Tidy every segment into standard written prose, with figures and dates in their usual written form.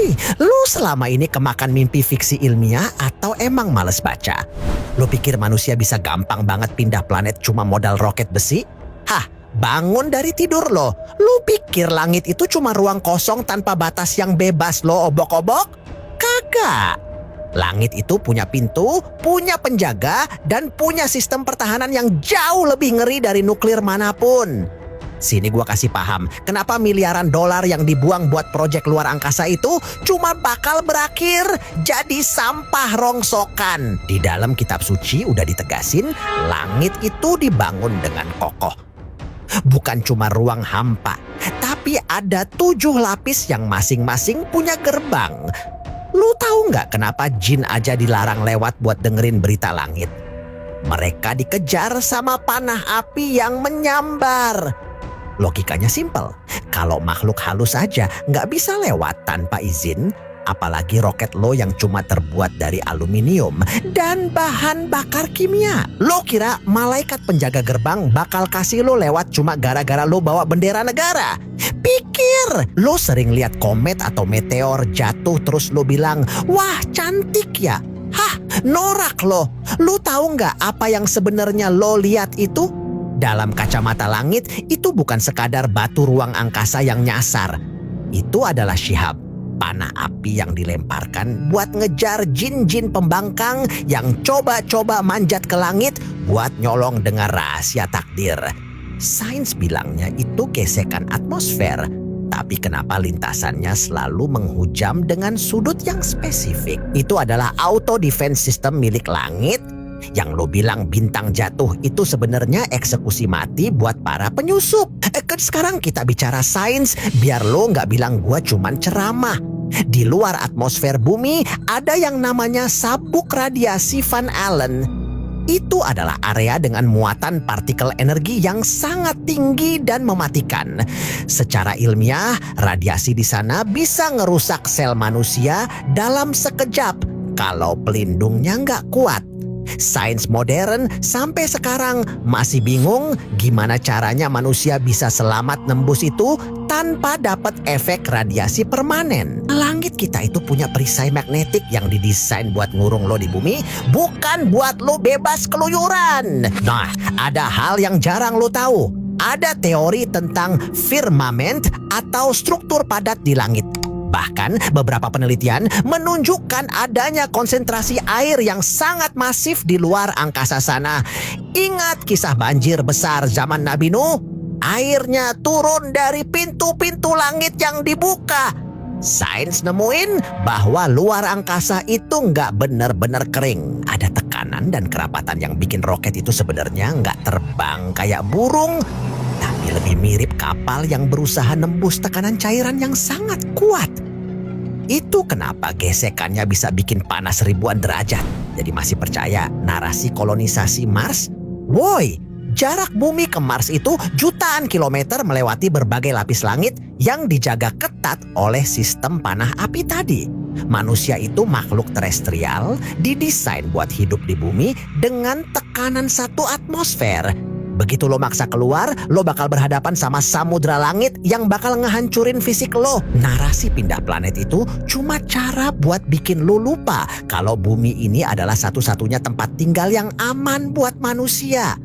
Woi, lu selama ini kemakan mimpi fiksi ilmiah atau emang males baca? Lu pikir manusia bisa gampang banget pindah planet cuma modal roket besi? Hah, bangun dari tidur lo. Lu pikir langit itu cuma ruang kosong tanpa batas yang bebas lo obok-obok? Kagak. Langit itu punya pintu, punya penjaga, dan punya sistem pertahanan yang jauh lebih ngeri dari nuklir manapun. Sini gua kasih paham, kenapa miliaran dolar yang dibuang buat proyek luar angkasa itu cuma bakal berakhir jadi sampah rongsokan. Di dalam kitab suci udah ditegasin, langit itu dibangun dengan kokoh. Bukan cuma ruang hampa, tapi ada 7 lapis yang masing-masing punya gerbang. Lu tahu nggak kenapa jin aja dilarang lewat buat dengerin berita langit? Mereka dikejar sama panah api yang menyambar. Logikanya simpel, kalau makhluk halus saja nggak bisa lewat tanpa izin, apalagi roket lo yang cuma terbuat dari aluminium dan bahan bakar kimia. Lo kira malaikat penjaga gerbang bakal kasih lo lewat cuma gara-gara lo bawa bendera negara? Pikir, lo sering lihat komet atau meteor jatuh terus lo bilang, wah cantik ya? Hah, norak lo. Lo tahu nggak apa yang sebenarnya lo lihat itu? Dalam kacamata langit, itu bukan sekadar batu ruang angkasa yang nyasar. Itu adalah Shihab, panah api yang dilemparkan buat ngejar jin-jin pembangkang yang coba-coba manjat ke langit buat nyolong dengar rahasia takdir. Sains bilangnya itu gesekan atmosfer, tapi kenapa lintasannya selalu menghujam dengan sudut yang spesifik? Itu adalah auto defense system milik langit. Yang lo bilang bintang jatuh itu sebenarnya eksekusi mati buat para penyusup. Sekarang kita bicara sains biar lo nggak bilang gua cuman ceramah. Di luar atmosfer bumi ada yang namanya sabuk radiasi Van Allen. Itu adalah area dengan muatan partikel energi yang sangat tinggi dan mematikan. Secara ilmiah, radiasi di sana bisa ngerusak sel manusia dalam sekejap kalau pelindungnya nggak kuat. Sains modern sampai sekarang masih bingung gimana caranya manusia bisa selamat nembus itu tanpa dapat efek radiasi permanen. Langit kita itu punya perisai magnetik yang didesain buat ngurung lo di bumi, bukan buat lo bebas keluyuran. Nah, ada hal yang jarang lo tahu. Ada teori tentang firmament atau struktur padat di langit. Bahkan beberapa penelitian menunjukkan adanya konsentrasi air yang sangat masif di luar angkasa sana. Ingat kisah banjir besar zaman Nabi Nuh? Airnya turun dari pintu-pintu langit yang dibuka. Sains nemuin bahwa luar angkasa itu nggak benar-benar kering. Ada tekanan dan kerapatan yang bikin roket itu sebenarnya nggak terbang kayak burung, tapi lebih mirip kapal yang berusaha nembus tekanan cairan yang sangat kuat. Itu kenapa gesekannya bisa bikin panas ribuan derajat. Jadi masih percaya narasi kolonisasi Mars? Woi, jarak bumi ke Mars itu jutaan kilometer melewati berbagai lapis langit yang dijaga ketat oleh sistem panah api tadi. Manusia itu makhluk terestrial, didesain buat hidup di bumi dengan tekanan 1 atmosfer. Begitu lo maksa keluar, lo bakal berhadapan sama samudra langit yang bakal ngehancurin fisik lo. Narasi pindah planet itu cuma cara buat bikin lo lupa kalau bumi ini adalah satu-satunya tempat tinggal yang aman buat manusia.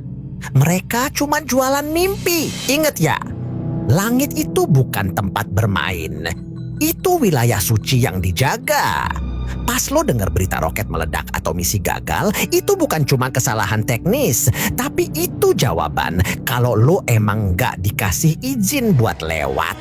Mereka cuma jualan mimpi. Ingat ya, langit itu bukan tempat bermain. Itu wilayah suci yang dijaga. Pas lo denger berita roket meledak atau misi gagal, itu bukan cuma kesalahan teknis, tapi itu jawaban kalau lo emang gak dikasih izin buat lewat.